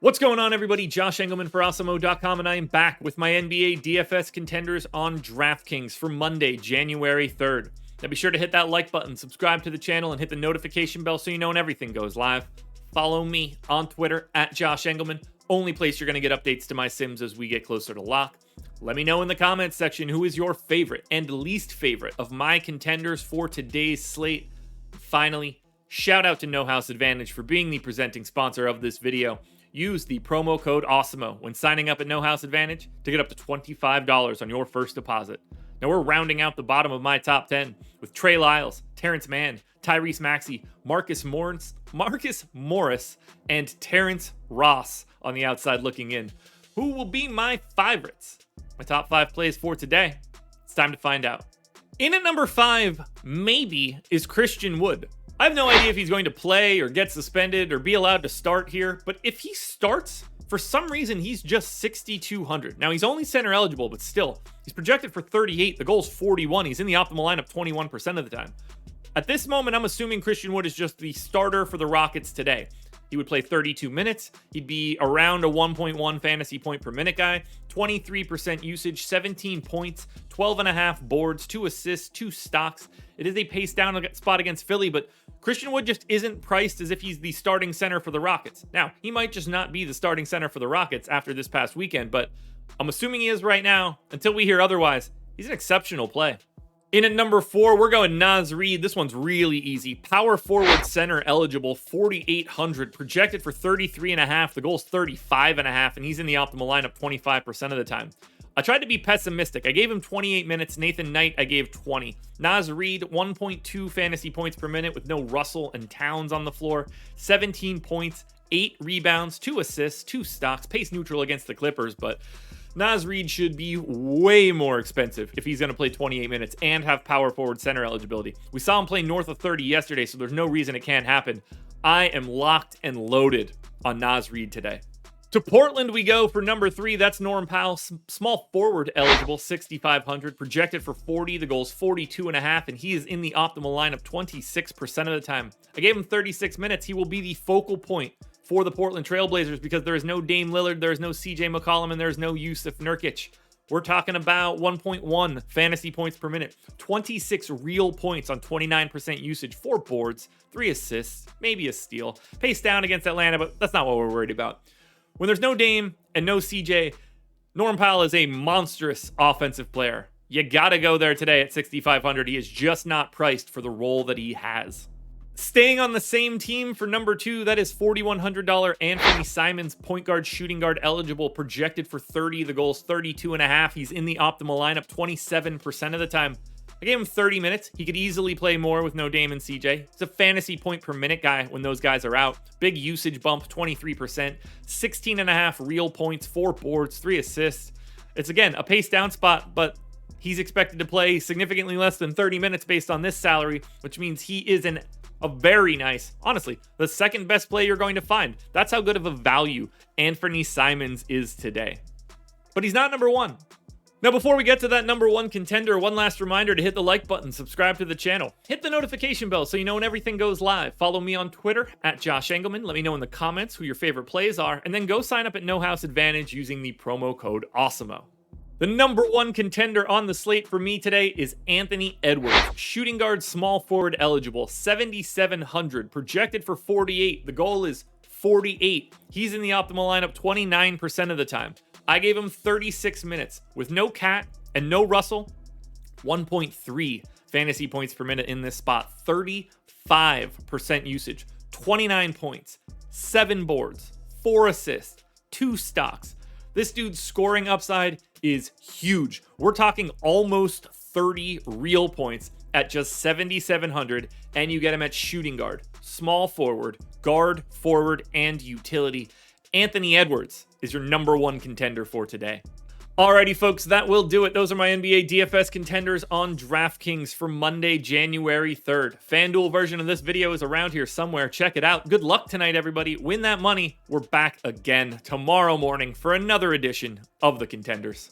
What's going on, everybody? Josh Engleman for Awesemo.com, and I am back with my NBA DFS contenders on DraftKings for Monday, January 3rd. Now be sure to hit that like button, subscribe to the channel, and hit the notification bell so you know when everything goes live. Follow me on Twitter at Josh Engleman, only place you're going to get updates to my sims as we get closer to lock. Let me know in the comments section who is your favorite and least favorite of my contenders for today's slate. Finally, shout out to No House Advantage for being the presenting sponsor of this video. Use the promo code Awesemo when signing up at No House Advantage to get up to $25 on your first deposit. Now we're rounding out the bottom of my top 10 with Trey Lyles, Terrence Mann, Tyrese Maxey, Marcus Morris, and Terrence Ross on the outside looking in. Who will be my favorites? My top 5 plays for today. It's time to find out. In at number 5, maybe, is Christian Wood. I have no idea if he's going to play or get suspended or be allowed to start here, but if he starts, for some reason, he's just 6,200. Now, he's only center eligible, but still, he's projected for 38. The goal's 41. He's in the optimal lineup 21% of the time. At this moment, I'm assuming Christian Wood is just the starter for the Rockets today. He would play 32 minutes. He'd be around a 1.1 fantasy point per minute guy, 23% usage, 17 points, 12.5 boards, 2 assists, 2 stocks. It is a pace down spot against Philly, but Christian Wood just isn't priced as if he's the starting center for the Rockets. Now, he might just not be the starting center for the Rockets after this past weekend, but I'm assuming he is right now. Until we hear otherwise, he's an exceptional play. In at number 4, we're going Naz Reid. This one's really easy. Power forward center eligible, 4,800. Projected for 33.5. The goal's 35.5, and he's in the optimal lineup 25% of the time. I tried to be pessimistic. I gave him 28 minutes. Nathan Knight, I gave 20. Naz Reid, 1.2 fantasy points per minute with no Russell and Towns on the floor. 17 points, 8 rebounds, 2 assists, 2 stocks. Pace neutral against the Clippers, but Naz Reid should be way more expensive if he's going to play 28 minutes and have power forward center eligibility. We saw him play north of 30 yesterday, so there's no reason it can't happen. I am locked and loaded on Naz Reid today. To Portland we go for number 3. That's Norm Powell, small forward eligible, 6,500. Projected for 40. The goal's 42.5, and he is in the optimal lineup 26% of the time. I gave him 36 minutes. He will be the focal point for the Portland Trailblazers because there is no Dame Lillard, there is no CJ McCollum, and there is no Yusuf Nurkic. We're talking about 1.1 fantasy points per minute, 26 real points on 29% usage, 4 boards, 3 assists, maybe a steal. Pace down against Atlanta, but that's not what we're worried about. When there's no Dame and no CJ, Norm Powell is a monstrous offensive player. You gotta go there today at 6,500. He is just not priced for the role that he has. Staying on the same team for number 2, that is $4,100 Anfernee Simons, point guard, shooting guard eligible, projected for 30. The goal's 32.5. He's in the optimal lineup 27% of the time. I gave him 30 minutes. He could easily play more with no Dame and CJ. He's a fantasy point per minute guy when those guys are out. Big usage bump, 23%, 16.5 real points, 4 boards, 3 assists. It's, again, a pace down spot, but he's expected to play significantly less than 30 minutes based on this salary, which means he is a very nice, honestly, the second best play you're going to find. That's how good of a value Anfernee Simons is today. But he's not number 1. Now, before we get to that number 1 contender, one last reminder to hit the like button, subscribe to the channel, hit the notification bell so you know when everything goes live. Follow me on Twitter at Josh Engleman. Let me know in the comments who your favorite plays are, and then go sign up at No House Advantage using the promo code Awesemo. The number 1 contender on the slate for me today is Anthony Edwards, shooting guard, small forward eligible, 7,700, projected for 48. The goal is 48. He's in the optimal lineup 29% of the time. I gave him 36 minutes with no Cat and no Russell, 1.3 fantasy points per minute in this spot, 35% usage, 29 points, 7 boards, 4 assists, 2 stocks. This dude's scoring upside is huge. We're talking almost 30 real points at just 7,700, and you get him at shooting guard, small forward, guard, forward, and utility. Anthony Edwards is your number 1 contender for today. Alrighty, folks, that will do it. Those are my NBA DFS contenders on DraftKings for Monday, January 3rd. FanDuel version of this video is around here somewhere. Check it out. Good luck tonight, everybody. Win that money. We're back again tomorrow morning for another edition of the Contenders.